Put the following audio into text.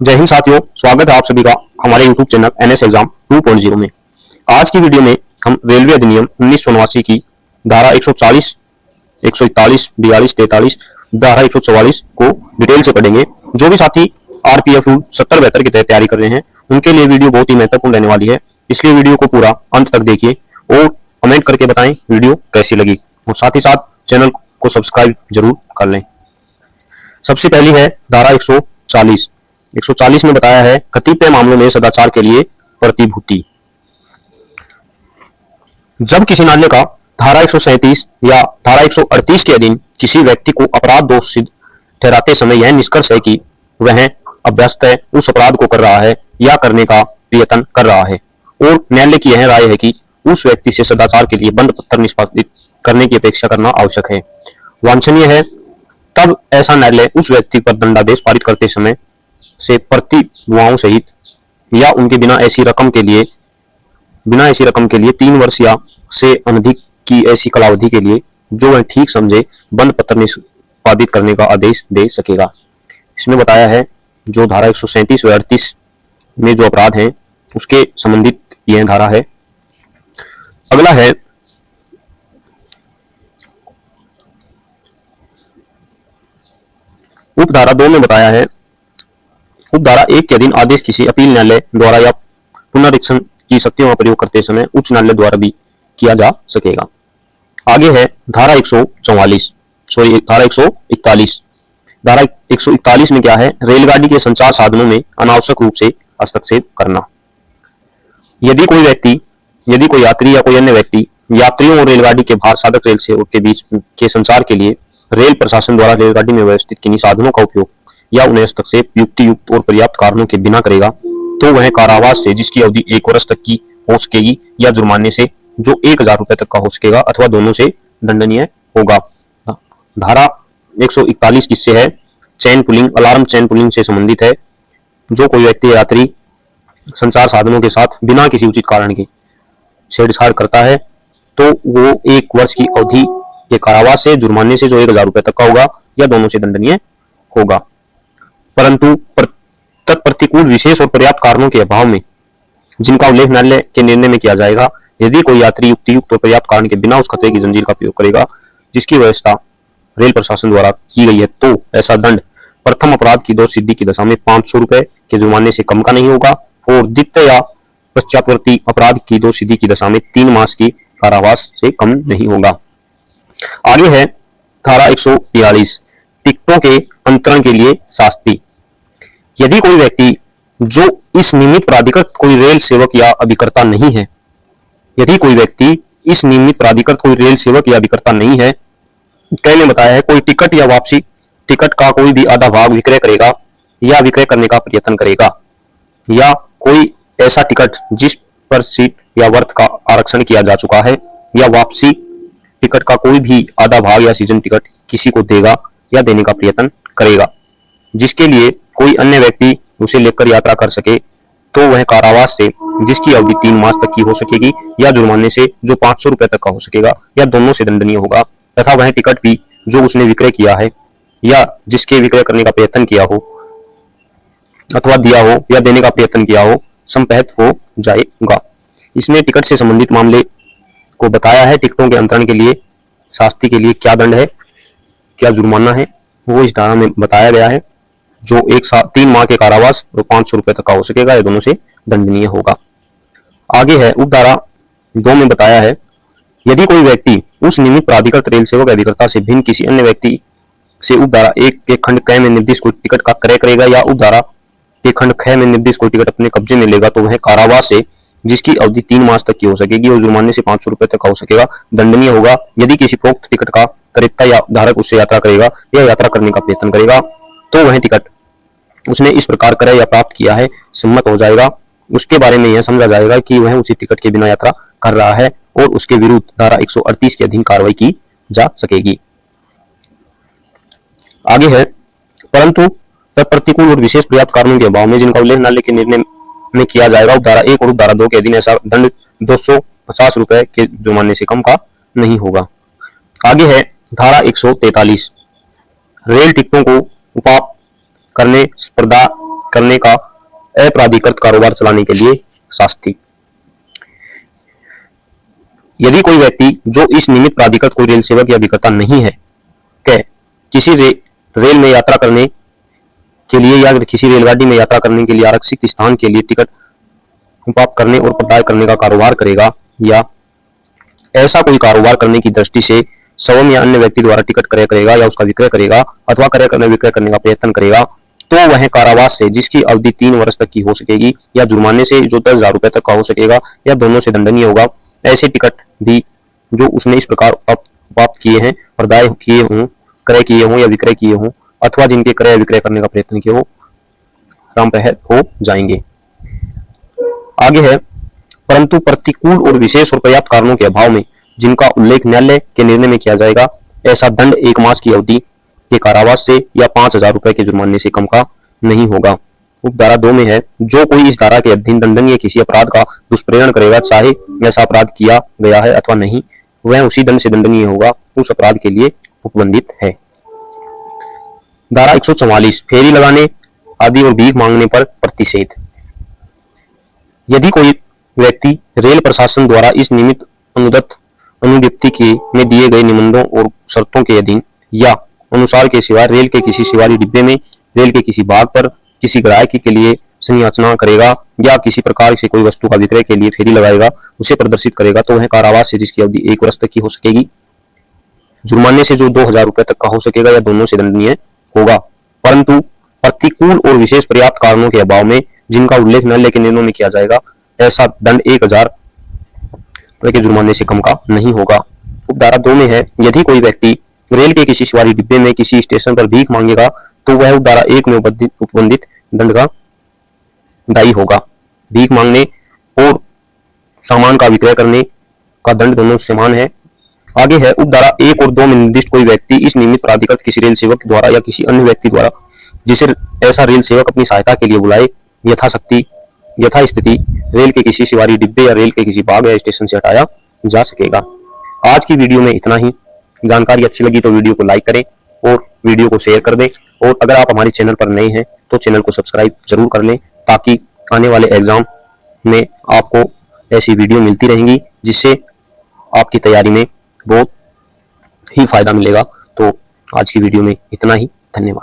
जय हिंद साथियों, स्वागत है आप सभी का हमारे YouTube चैनल NS एग्जाम 2.0 में। आज की वीडियो में हम रेलवे अधिनियम 1989 की धारा 140, 141, 42, 43, धारा 144 को डिटेल से पढ़ेंगे। जो भी साथी RPF रूल 70-72 की तैयारी कर रहे हैं उनके लिए वीडियो बहुत ही महत्वपूर्ण रहने वाली है, इसलिए वीडियो को पूरा अंत तक देखिए और कमेंट करके बताएं वीडियो कैसी लगी और साथ ही साथ चैनल को सब्सक्राइब जरूर कर लें। सबसे पहली है धारा 140। 140 में बताया है कतिपय मामलों में सदाचार के लिए प्रतिभूति। जब किसी नागरिक का धारा 137 या धारा 138 के अधीन किसी व्यक्ति को अपराध दोष सिद्ध ठहराते समय यह निष्कर्ष है कि वह अभ्यस्त उस अपराध को कर रहा है या करने का प्रयत्न कर रहा है और न्यायालय की यह राय है कि उस व्यक्ति से सदाचार के लिए बंद पत्र निष्पादित करने की अपेक्षा करना आवश्यक है, वांछनीय है, तब ऐसा न्यायालय उस व्यक्ति पर दंडादेश पारित करते समय से प्रतिभुआओं सहित या उनके बिना ऐसी रकम के लिए 3 वर्ष या से अनधिक की ऐसी कालावधि के लिए जो वह ठीक समझे बंद पत्र निष्पादित करने का आदेश दे सकेगा। इसमें बताया है जो धारा 137 व 38 में जो अपराध हैं उसके संबंधित यह धारा है। अगला है उपधारा 2 में बताया है उपधारा 1 के अधीन आदेश किसी अपील न्यायालय द्वारा या पुनरीक्षण की शक्तियों का प्रयोग करते समय उच्च न्यायालय द्वारा भी किया जा सकेगा। आगे है धारा 141 धारा 141 में क्या है, रेलगाड़ी के संचार साधनों में अनावश्यक रूप से हस्तक्षेप करना। यदि कोई यात्री या कोई अन्य व्यक्ति यात्रियों और रेलगाड़ी के भार साधक रेल सेवक के बीच के संचार के लिए रेल प्रशासन द्वारा रेलगाड़ी में व्यवस्थित किन्हीं साधनों का उपयोग या उन्हें हस्तक्षेप युक्तियुक्त और पर्याप्त कारणों के बिना करेगा तो वह कारावास से जिसकी अवधि 1 वर्ष तक की हो सकेगी या जुर्माने से जो 1000 रुपए तक का हो सकेगा अथवा दोनों से दंडनीय होगा। धारा 141 किससे है, chain pulling, alarm chain pulling से संबंधित है। जो कोई व्यक्ति यात्री संचार साधनों के साथ बिना किसी उचित कारण के छेड़छाड़ करता है तो वो 1 वर्ष की अवधि के कारावास से जुर्माने से जो 1000 रुपए तक का होगा या दोनों से दंडनीय होगा। परंतु प्रतिकूल विशेष और पर्याप्त कारणों के अभाव में जिनका उल्लेख न्यायालय के निर्णय में किया जाएगा, यदि कोई यात्री युक्तियुक्त और पर्याप्त कारण के बिना उस खतरे की जंजीर का प्रयोग करेगा जिसकी व्यवस्था रेल प्रशासन द्वारा की गई है तो ऐसा दंड प्रथम अपराध की दोष सिद्धि की दशा में 500 रुपए के जुर्माने से कम का नहीं होगा और द्वितीय या पश्चातवर्ती अपराध की दोष सिद्धि की दशा में 3 मास की कारावास से कम नहीं होगा। आगे है धारा 142 टिकटों के अंतरण के लिए शास्ति। यदि कोई व्यक्ति जो इस नियमित प्राधिकृत कोई रेल सेवक या अभिकर्ता नहीं है, कहने बताया है कोई टिकट या वापसी टिकट का कोई भी आधा भाग विक्रय करेगा या विक्रय करने का प्रयत्न करेगा या कोई ऐसा टिकट जिस पर सीट या वर्थ का आरक्षण किया जा चुका है या वापसी टिकट का कोई भी आधा भाग या सीजन टिकट किसी को देगा या देने का प्रयत्न करेगा जिसके लिए कोई अन्य व्यक्ति उसे लेकर यात्रा कर सके तो वह कारावास से जिसकी अवधि 3 मास तक की हो सकेगी या जुर्माने से जो 500 रुपए तक का हो सकेगा या दोनों से दंडनीय होगा तथा वह टिकट भी जो उसने विक्रय किया है या जिसके विक्रय करने का प्रयत्न किया हो अथवा दिया हो या देने का प्रयत्न किया हो संपहत हो जाएगा। इसमें टिकट से संबंधित मामले को बताया है। टिकटों के अंतरण के लिए शास्ति के लिए क्या दंड है, क्या जुर्माना है, वो इस धारा में बताया गया है जो 3 माह के कारावास और 500 रुपए तक का हो सकेगा या दोनों से दंडनीय होगा। आगे है उपधारा 2 में बताया है यदि कोई व्यक्ति उस नियमित प्राधिकृत रेल सेवक अभिकर्ता से भिन्न किसी अन्य व्यक्ति से उपधारा 1 के खंड क में निर्दिष्ट कोई टिकट का क्रय करेगा या उपधारा के खंड ख में निर्दिष्ट कोई टिकट अपने कब्जे में लेगा तो वह कारावास से जिसकी अवधि 3 मास तक की हो सकेगी और जुर्माने से 500 रुपए तक का हो सकेगा दंडनीय होगा। यदि किसी प्रोक्त टिकट का क्रेता या धारक उससे यात्रा करेगा या यात्रा करने का प्रयत्न करेगा तो वह टिकट उसने इस प्रकार क्रय या प्राप्त किया है सम्मत हो जाएगा। उसके बारे में यह समझा जाएगा कि वह उसी टिकट के बिना यात्रा कर रहा है और उसके विरुद्ध धारा 138 के अधीन कार्रवाई की जा सकेगी। आगे है परंतु प्रतिकूल और विशेष पर्याप्त कारणों के अभाव में जिनका उल्लेख न्यायालय के निर्णय में किया जाएगा उपधारा 1 और उपधारा 2 के अधीन ऐसा दंड 250 रुपए के जुर्माने से कम का नहीं होगा। आगे है धारा 143 रेल टिकटों को उपाप करने, स्पर्धा करने का अपराधिकृत कारोबार चलाने के लिए शास्ति। यदि कोई व्यक्ति जो इस निमित्त प्राधिकृत कोई रेल सेवक या विक्रेता नहीं है के किसी रेल में यात्रा करने के लिए या किसी रेलगाड़ी में यात्रा करने के लिए आरक्षित स्थान के लिए टिकट प्राप्त करने और प्रदाय करने का कारोबार करेगा या ऐसा कोई कारोबार करने की दृष्टि से स्वयं या अन्य व्यक्ति द्वारा टिकट क्रय करेगा या उसका विक्रय करेगा अथवा क्रय करने विक्रय करने का प्रयत्न करेगा तो वह कारावास से जिसकी अवधि 3 वर्ष तक की हो सकेगी या जुर्माने से जो 10,000 रुपए तक का हो सकेगा या दोनों से दंडनीय होगा। ऐसे टिकट भी जो उसने इस प्रकार प्राप्त किए हैं, प्रदाय किए हों, क्रय किए हों या विक्रय किए हों अथवा जिनके क्रय विक्रय करने का प्रयत्न किया हो, रामप्रहर हो जाएंगे। आगे है, परंतु प्रतिकूल और विशेष और पर्याप्त कारणों के अभाव में जिनका उल्लेख न्यायालय के निर्णय में किया जाएगा, ऐसा दंड 1 मास की अवधि के कारावास से या 5,000 रुपए के जुर्माने से कम का नहीं होगा। उपधारा 2 में है, जो कोई इस धारा के अधीन दंडनीय किसी अपराध का दुष्प्रेरण करेगा, चाहे ऐसा अपराध किया गया है अथवा नहीं, वह उसी दंड से दंडनीय होगा, उस अपराध के लिए उपबंधित है। धारा 144 फेरी लगाने आदि और भीख मांगने पर प्रतिषेध। यदि कोई व्यक्ति रेल प्रशासन द्वारा इस निमित्त अनुदत्त अनुज्ञप्ति के में दिए गए निबंधों और शर्तों के अधीन या अनुसार के सिवा रेल के किसी सवारी डिब्बे में रेल के किसी भाग पर किसी ग्राहकी के लिए संयाचना करेगा या किसी प्रकार से कोई वस्तु का विक्रय के लिए फेरी लगाएगा, उसे प्रदर्शित करेगा तो वह कारावास से जिसकी अवधि 1 वर्ष तक की हो सकेगी, जुर्माने से जो 2,000 रुपए तक का हो सकेगा या दोनों से दंडनीय होगा। परंतु प्रतिकूल और विशेष पर्याप्त कारणों के अभाव में जिनका उल्लेख न्यायालय के निर्णयों में किया जाएगा, ऐसा दंड 1,000 रुपए के जुर्माने से कम का नहीं होगा। उपधारा 2 में है, यदि कोई व्यक्ति रेल के किसी सवारी डिब्बे में किसी स्टेशन पर भीख मांगेगा तो वह उपधारा 1 में उपबंधित दंड का दायी होगा। भीख मांगने और सामान का विक्रय करने का दंड दोनों समान है। आगे है, उपधारा 1 और 2 में निर्दिष्ट कोई व्यक्ति इस निमित्त प्राधिकृत किसी रेल सेवक द्वारा या किसी अन्य व्यक्ति द्वारा जिसे ऐसा रेल सेवक अपनी सहायता के लिए बुलाए यथास्थिति रेल के किसी सवारी डिब्बे या रेल के किसी भाग या स्टेशन से हटाया जा सकेगा। आज की वीडियो में इतना ही। जानकारी अच्छी लगी तो वीडियो को लाइक करें और वीडियो को शेयर कर दें, और अगर आप हमारे चैनल पर नए हैं तो चैनल को सब्सक्राइब जरूर कर लें, ताकि आने वाले एग्जाम में आपको ऐसी वीडियो मिलती रहेंगी जिससे आपकी तैयारी में बहुत ही फायदा मिलेगा। तो आज की वीडियो में इतना ही। धन्यवाद।